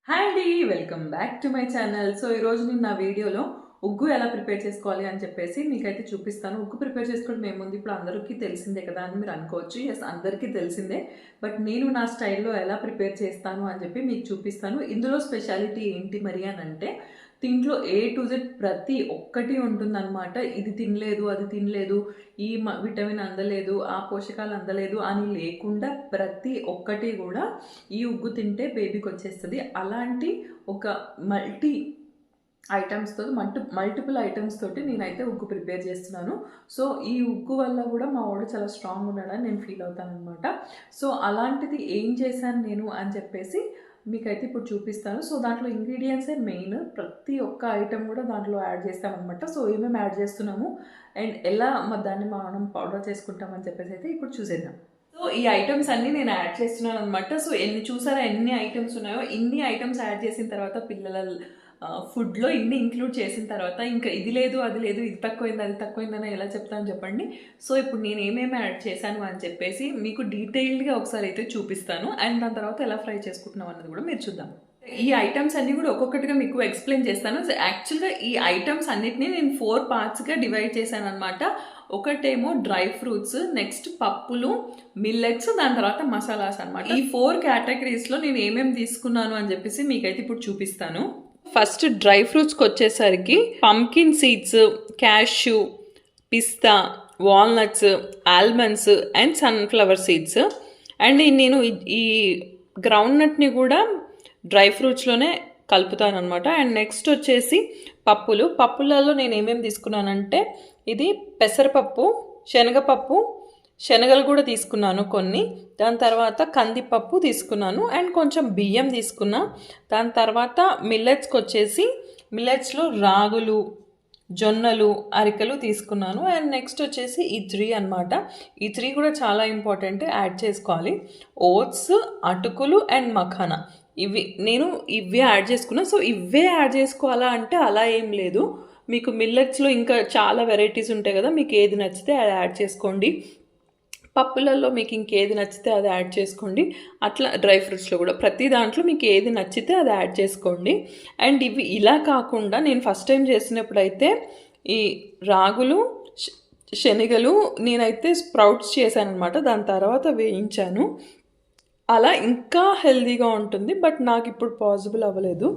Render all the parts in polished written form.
Hi అండి, welcome back to my channel. So ఈరోజు నేను నా వీడియోలో ఉగ్గు ఎలా ప్రిపేర్ చేసుకోవాలి అని చెప్పేసి మీకైతే చూపిస్తాను. ఉగ్గు ప్రిపేర్ చేసుకోవడం ఏముంది, ఇప్పుడు అందరికీ తెలిసిందే కదా అని మీరు అనుకోవచ్చు. ఎస్, అందరికీ తెలిసిందే. బట్ నేను నా స్టైల్లో ఎలా ప్రిపేర్ చేస్తాను అని చెప్పి మీకు చూపిస్తాను. ఇందులో స్పెషాలిటీ ఏంటి మరి అని అంటే, దీంట్లో ఏ టు జెడ్ ప్రతి ఒక్కటి ఉంటుందన్నమాట. ఇది తినలేదు, అది తినలేదు, ఈ విటమిన్ అందలేదు, ఆ పోషకాలు అందలేదు అని లేకుండా ప్రతి ఒక్కటి కూడా ఈ ఉగ్గు తింటే బేబీకి వచ్చేస్తుంది. అలాంటి ఒక మల్టిపుల్ ఐటమ్స్ తోటి నేనైతే ఉగ్గు ప్రిపేర్ చేస్తున్నాను. సో ఈ ఉగ్గు వల్ల కూడా మా వాడు చాలా స్ట్రాంగ్ ఉన్నాడని నేను ఫీల్ అవుతాను అనమాట. సో అలాంటిది ఏం చేశాను నేను అని చెప్పేసి మీకైతే ఇప్పుడు చూపిస్తాను. సో దాంట్లో ఇంగ్రీడియంట్సే మెయిన్. ప్రతి ఒక్క ఐటెం కూడా దాంట్లో యాడ్ చేస్తామన్నమాట. సో ఏమేమి యాడ్ చేస్తున్నాము అండ్ ఎలా దాన్ని మనం పౌడర్ చేసుకుంటామని చెప్పేసి అయితే ఇప్పుడు చూసేద్దాం. సో ఈ ఐటమ్స్ అన్నీ నేను యాడ్ చేస్తున్నాను అనమాట. సో ఎన్ని ఐటమ్స్ ఉన్నాయో ఇన్ని ఐటమ్స్ యాడ్ చేసిన తర్వాత పిల్లల ఫుడ్లో ఇన్ని ఇంక్లూడ్ చేసిన తర్వాత ఇంకా ఇది లేదు అది లేదు, ఇది తక్కువైంది అది తక్కువైందని ఎలా చెప్తాను చెప్పండి. సో ఇప్పుడు నేను ఏమేమి యాడ్ చేశాను అని చెప్పేసి మీకు డీటెయిల్డ్గా ఒకసారి అయితే చూపిస్తాను. అండ్ దాని తర్వాత ఎలా ఫ్రై చేసుకుంటున్నాం అన్నది కూడా మీరు చూద్దాం. ఈ ఐటమ్స్ అన్నీ కూడా ఒక్కొక్కటిగా మీకు ఎక్స్ప్లెయిన్ చేస్తాను. యాక్చువల్గా ఈ ఐటమ్స్ అన్నిటిని నేను 4 పార్ట్స్గా డివైడ్ చేశాను అనమాట. ఒకటేమో డ్రై ఫ్రూట్స్, నెక్స్ట్ పప్పులు, మిల్లెట్స్, దాని తర్వాత మసాలాస్ అనమాట. ఈ 4 కేటగిరీస్లో నేను ఏమేమి తీసుకున్నాను అని చెప్పేసి మీకైతే ఇప్పుడు చూపిస్తాను. ఫస్ట్ డ్రై ఫ్రూట్స్కి వచ్చేసరికి pumpkin seeds, cashew, pista, walnuts, almonds and sunflower seeds. And నేను ఈ గ్రౌండ్నట్ని కూడా డ్రై ఫ్రూట్స్లోనే కలుపుతాను అనమాట. అండ్ నెక్స్ట్ వచ్చేసి పప్పులలో నేను ఏమేమి తీసుకున్నానంటే, ఇది పెసరపప్పు, శనగపప్పు, శనగలు కూడా తీసుకున్నాను కొన్ని. దాని తర్వాత కందిపప్పు తీసుకున్నాను అండ్ కొంచెం బియ్యం తీసుకున్నా. దాని తర్వాత మిల్లెట్స్లో రాగులు, జొన్నలు, అరికలు తీసుకున్నాను. అండ్ నెక్స్ట్ వచ్చేసి ఈ 3 అనమాట. ఈ 3 కూడా చాలా ఇంపార్టెంట్, యాడ్ చేసుకోవాలి. ఓట్స్, అటుకులు అండ్ మఖానా, నేను ఇవే యాడ్ చేసుకున్నాను. సో ఇవే యాడ్ చేసుకోవాలా అంటే అలా ఏం లేదు. మీకు మిల్లెట్స్లో ఇంకా చాలా వెరైటీస్ ఉంటాయి కదా, మీకు ఏది నచ్చితే అది యాడ్ చేసుకోండి. పప్పులలో మీకు ఇంకేది నచ్చితే అది యాడ్ చేసుకోండి. అట్లా డ్రై ఫ్రూట్స్లో కూడా ప్రతి దాంట్లో మీకు ఏది నచ్చితే అది యాడ్ చేసుకోండి. అండ్ ఇవి ఇలా కాకుండా నేను ఫస్ట్ టైం చేసినప్పుడు అయితే ఈ రాగులు, శనగలు నేనైతే స్ప్రౌట్స్ చేశాను అనమాట. దాని తర్వాత వేయించాను. అలా ఇంకా హెల్దీగా ఉంటుంది, బట్ నాకు ఇప్పుడు పాసిబుల్ అవ్వలేదు.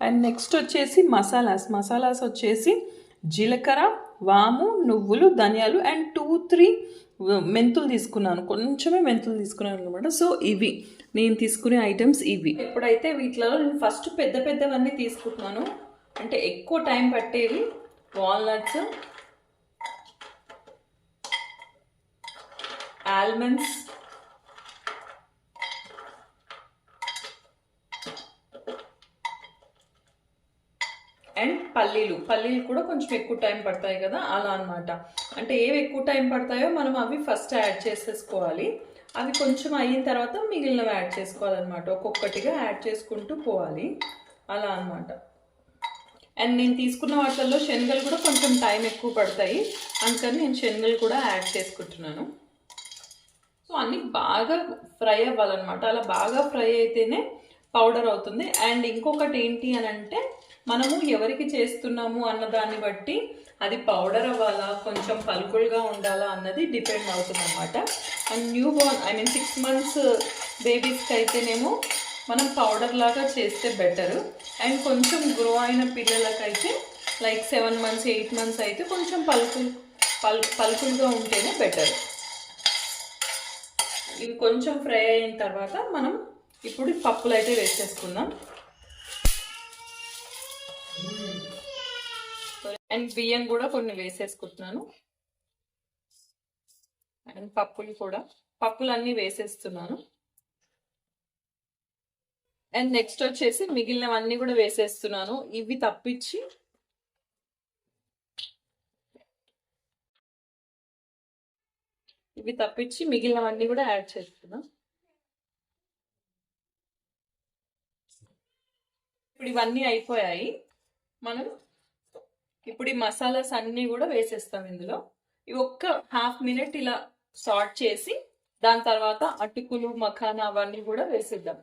అండ్ నెక్స్ట్ వచ్చేసి మసాలాస్ వచ్చేసి జీలకర్ర, వాము, నువ్వులు, ధనియాలు అండ్ 2-3 మెంతులు తీసుకున్నాను. కొంచెమే మెంతులు తీసుకున్నాను అనమాట. సో ఇవి నేను తీసుకునే ఐటమ్స్ ఇవి. ఇప్పుడైతే వీటిలో నేను ఫస్ట్ పెద్దవన్నీ తీసుకుంటున్నాను, అంటే ఎక్కువ టైం పట్టేవి. వాల్నట్స్, ఆల్మండ్స్, అండ్ పల్లీలు కూడా కొంచెం ఎక్కువ టైం పడతాయి కదా, అలా అనమాట. అంటే ఏవి ఎక్కువ టైం పడతాయో మనం అవి ఫస్ట్ యాడ్ చేసేసుకోవాలి. అవి కొంచెం అయిన తర్వాత మిగిలినవి యాడ్ చేసుకోవాలన్నమాట. ఒక్కొక్కటిగా యాడ్ చేసుకుంటూ పోవాలి, అలా అనమాట. అండ్ నేను తీసుకున్న వాటిల్లో శనగలు కూడా కొంచెం టైం ఎక్కువ పడతాయి, అందుకని నేను శనగలు కూడా యాడ్ చేసుకుంటున్నాను. సో అన్నీ బాగా ఫ్రై అవ్వాలన్నమాట. అలా బాగా ఫ్రై అయితేనే పౌడర్ అవుతుంది. అండ్ ఇంకొకటి ఏంటి అని అంటే, మనము ఎవరికి చేస్తున్నాము అన్న దాన్ని బట్టి అది పౌడర్ అవ్వాలా, కొంచెం పలుకులుగా ఉండాలా అన్నది డిపెండ్ అవుతుంది అనమాట. అండ్ 6 months బేబీస్కి అయితేనేమో మనం పౌడర్ లాగా చేస్తే బెటర్. అండ్ కొంచెం గ్రో అయిన పిల్లలకైతే లైక్ 7 months 8 months అయితే కొంచెం పలుకులుగా ఉంటేనే బెటర్. ఇవి కొంచెం ఫ్రై అయిన తర్వాత మనం ఇప్పుడు పప్పులు అయితే వేసేసుకుందాం. అండ్ బియ్యం కూడా కొన్ని వేసేసుకుంటున్నాను. అండ్ పప్పులన్నీ వేసేస్తున్నాను. అండ్ నెక్స్ట్ వచ్చేసి మిగిలినవన్నీ కూడా వేసేస్తున్నాను. ఇవి తప్పించి మిగిలినవన్నీ కూడా యాడ్ చేస్తున్నాను. ఇప్పుడు ఇవన్నీ అయిపోయాయి. మనం ఇప్పుడు ఈ మసాలాస్ అన్నీ కూడా వేసేస్తాం ఇందులో. ఇవి ఒక్క 1/2 minute ఇలా సార్ట్ చేసి దాని తర్వాత అటుకులు, మఖానా అవన్నీ కూడా వేసేద్దాం.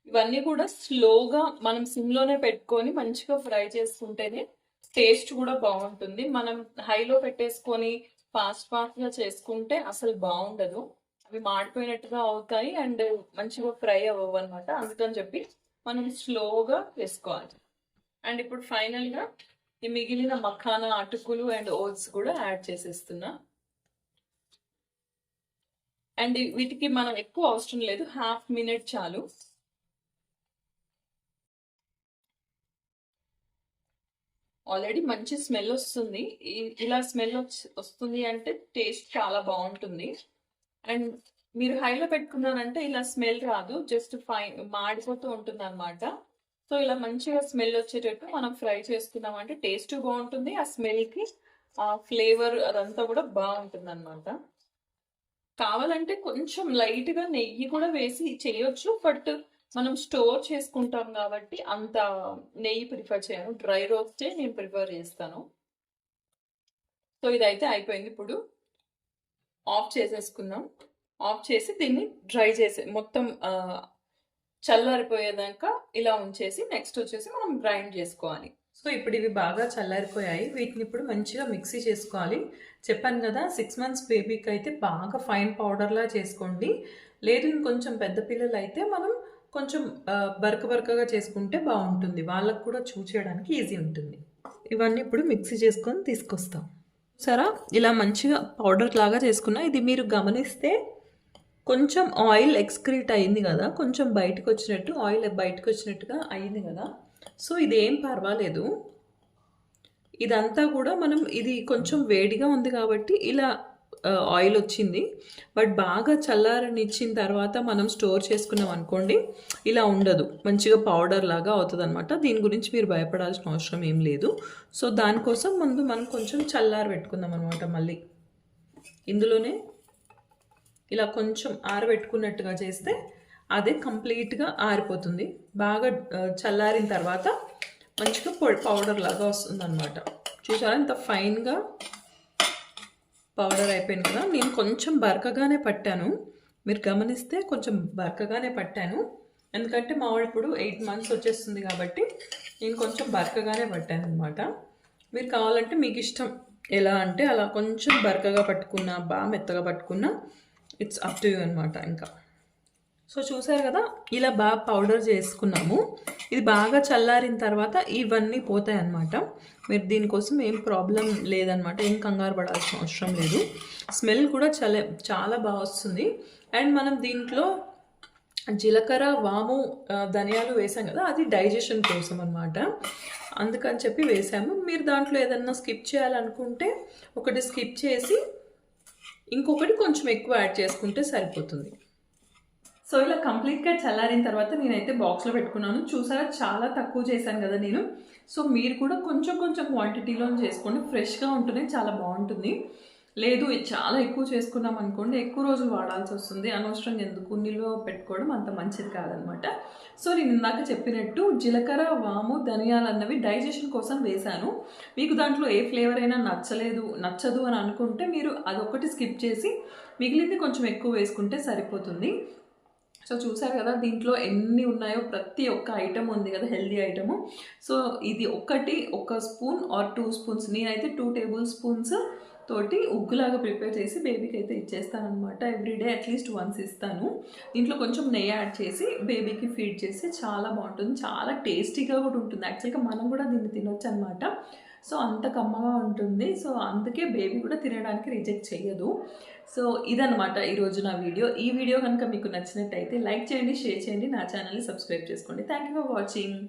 ఇవన్నీ కూడా స్లోగా మనం సిమ్లోనే పెట్టుకొని మంచిగా ఫ్రై చేసుకుంటేనే టేస్ట్ కూడా బాగుంటుంది. మనం హైలో పెట్టేసుకొని ఫాస్ట్గా చేసుకుంటే అసలు బాగుండదు. అవి మాడిపోయినట్టుగా అవుతాయి అండ్ మంచిగా ఫ్రై అవ్వవు అనమాట. అందుకని చెప్పి మనం స్లోగా వేసుకోవాలి. అండ్ ఇప్పుడు ఫైనల్గా ఈ మిగిలిన మఖానా అటుకులు అండ్ ఓట్స్ కూడా యాడ్ చేసేస్తున్నా. అండ్ వీటికి మనం ఎక్కువ అవసరం లేదు, 1/2 మినిట్ చాలు. ఆల్రెడీ మంచి స్మెల్ వస్తుంది. ఇలా స్మెల్ వస్తుంది అంటే టేస్ట్ చాలా బాగుంటుంది. అండ్ మీరు హైలో పెట్టుకున్నారంటే ఇలా స్మెల్ రాదు, జస్ట్ మాడిపోతూ ఉంటుంది అనమాట. సో ఇలా మంచిగా స్మెల్ వచ్చేటట్టు మనం ఫ్రై చేసుకున్నామంటే టేస్ట్ బాగుంటుంది. ఆ స్మెల్కి ఆ ఫ్లేవర్ అదంతా కూడా బాగుంటుంది అనమాట. కావాలంటే కొంచెం లైట్గా నెయ్యి కూడా వేసి చేయొచ్చు, బట్ మనం స్టోర్ చేసుకుంటాం కాబట్టి అంత నెయ్యి ప్రిఫర్ చేయను. డ్రై రోస్టే నేను ప్రిఫర్ చేస్తాను. సో ఇదైతే అయిపోయింది. ఇప్పుడు ఆఫ్ చేసేసుకుందాం. ఆఫ్ చేసి దీన్ని డ్రై చేసి మొత్తం చల్లారిపోయేదాకా ఇలా ఉంచేసి నెక్స్ట్ వచ్చేసి మనం గ్రైండ్ చేసుకోవాలి. సో ఇప్పుడు ఇవి బాగా చల్లారిపోయాయి. వీటిని ఇప్పుడు మంచిగా మిక్సీ చేసుకోవాలి. చెప్పాను కదా 6 months బేబీకి అయితే బాగా ఫైన్ పౌడర్లా చేసుకోండి. లేదు ఇంకొంచెం పెద్ద పిల్లలు అయితే మనం కొంచెం బరకగా చేసుకుంటే బాగుంటుంది. వాళ్ళకు కూడా చూసేయడానికి ఈజీ ఉంటుంది. ఇవన్నీ ఇప్పుడు మిక్సీ చేసుకొని తీసుకొస్తాం. సరే ఇలా మంచిగా పౌడర్ లాగా చేసుకున్నా. ఇది మీరు గమనిస్తే కొంచెం ఆయిల్ ఎక్స్క్రీట్ అయింది కదా, కొంచెం బయటకు వచ్చినట్టు ఆయిల్ బయటకు వచ్చినట్టుగా అయింది కదా. సో ఇదేం పర్వాలేదు. ఇదంతా కూడా మనం ఇది కొంచెం వేడిగా ఉంది కాబట్టి ఇలా ఆయిల్ వచ్చింది. బట్ బాగా చల్లారనిచ్చిన తర్వాత మనం స్టోర్ చేసుకున్నాం అనుకోండి ఇలా ఉండదు, మంచిగా పౌడర్ లాగా అవుతుంది అనమాట. దీని గురించి మీరు భయపడాల్సిన అవసరం ఏం లేదు. సో దానికోసం ముందు మనం కొంచెం చల్లారి పెట్టుకుందాం అనమాట. మళ్ళీ ఇందులోనే ఇలా కొంచెం ఆరబెట్టుకున్నట్టుగా చేస్తే అదే కంప్లీట్గా ఆరిపోతుంది. బాగా చల్లారిన తర్వాత మంచిగా పౌడర్ లాగా వస్తుంది అనమాట. చూసారా ఎంత ఫైన్గా పౌడర్ అయిపోయింది కదా. నేను కొంచెం బరకగానే పట్టాను, మీరు గమనిస్తే కొంచెం బరకగానే పట్టాను. ఎందుకంటే మా వాడు ఇప్పుడు 8 months వచ్చేస్తుంది కాబట్టి నేను కొంచెం బరకగానే పట్టాను అనమాట. మీరు కావాలంటే మీకు ఇష్టం ఎలా అంటే అలా కొంచెం బరకగా పట్టుకున్నా బాగా మెత్తగా పట్టుకున్నా ఇట్స్ అప్ టు యూ అనమాట. ఇంకా సో చూసారు కదా ఇలా బాగా పౌడర్ చేసుకున్నాము. ఇది బాగా చల్లారిన తర్వాత ఇవన్నీ పోతాయి అన్నమాట. మీరు దీనికోసం ఏం ప్రాబ్లం లేదనమాట, ఏం కంగారు పడాల్సిన అవసరం లేదు. స్మెల్ కూడా చాలా బాగా వస్తుంది. అండ్ మనం దీంట్లో జీలకర్ర వాము ధనియాలు వేసాం కదా, అది డైజెషన్ కోసం అనమాట. అందుకని చెప్పి వేసాము. మీరు దాంట్లో ఏదన్నా స్కిప్ చేయాలనుకుంటే ఒకటి స్కిప్ చేసి ఇంకొకటి కొంచెం ఎక్కువ యాడ్ చేసుకుంటే సరిపోతుంది. సో ఇలా కంప్లీట్గా చల్లారిన తర్వాత నేనైతే బాక్స్లో పెట్టుకున్నాను. చూసారా చాలా తక్కువ చేశాను కదా నేను. సో మీరు కూడా కొంచెం కొంచెం క్వాంటిటీలో చేసుకోండి, ఫ్రెష్గా ఉంటేనే చాలా బాగుంటుంది. లేదు చాలా ఎక్కువ చేసుకున్నాం అనుకోండి ఎక్కువ రోజులు వాడాల్సి వస్తుంది, అనవసరంగా ఎందుకు నిల్వ పెట్టుకోవడం అంత మంచిది కాదనమాట. సో నేను ఇందాక చెప్పినట్టు జీలకర్ర వాము ధనియాలు అన్నవి డైజెషన్ కోసం వేశాను. మీకు దాంట్లో ఏ ఫ్లేవర్ అయినా నచ్చదు అని అనుకుంటే మీరు అదొకటి స్కిప్ చేసి మిగిలింది కొంచెం ఎక్కువ వేసుకుంటే సరిపోతుంది. సో చూసారు కదా దీంట్లో ఎన్ని ఉన్నాయో, ప్రతి ఒక్క ఐటమ్ ఉంది కదా హెల్దీ ఐటము. సో ఇది ఒక స్పూన్ ఆర్ 2 spoons, నేనైతే 2 tablespoons తోటి ఉగ్గులాగా ప్రిపేర్ చేసి బేబీకి అయితే ఇచ్చేస్తాను అనమాట. ఎవ్రీడే అట్లీస్ట్ వన్స్ ఇస్తాను. దీంట్లో కొంచెం నెయ్యి యాడ్ చేసి బేబీకి ఫీడ్ చేసి చాలా బాగుంటుంది, చాలా టేస్టీగా కూడా ఉంటుంది. యాక్చువల్గా మనం కూడా దీన్ని తినొచ్చు అనమాట. సో అంత కమ్మగా ఉంటుంది. సో అందుకే బేబీ కూడా తినడానికి రిజెక్ట్ చేయదు. సో ఇదనమాట ఈరోజు నా వీడియో. ఈ వీడియో కనుక మీకు నచ్చినట్టయితే లైక్ చేయండి, షేర్ చేయండి, నా ఛానల్ని సబ్స్క్రైబ్ చేసుకోండి. Thank you for watching.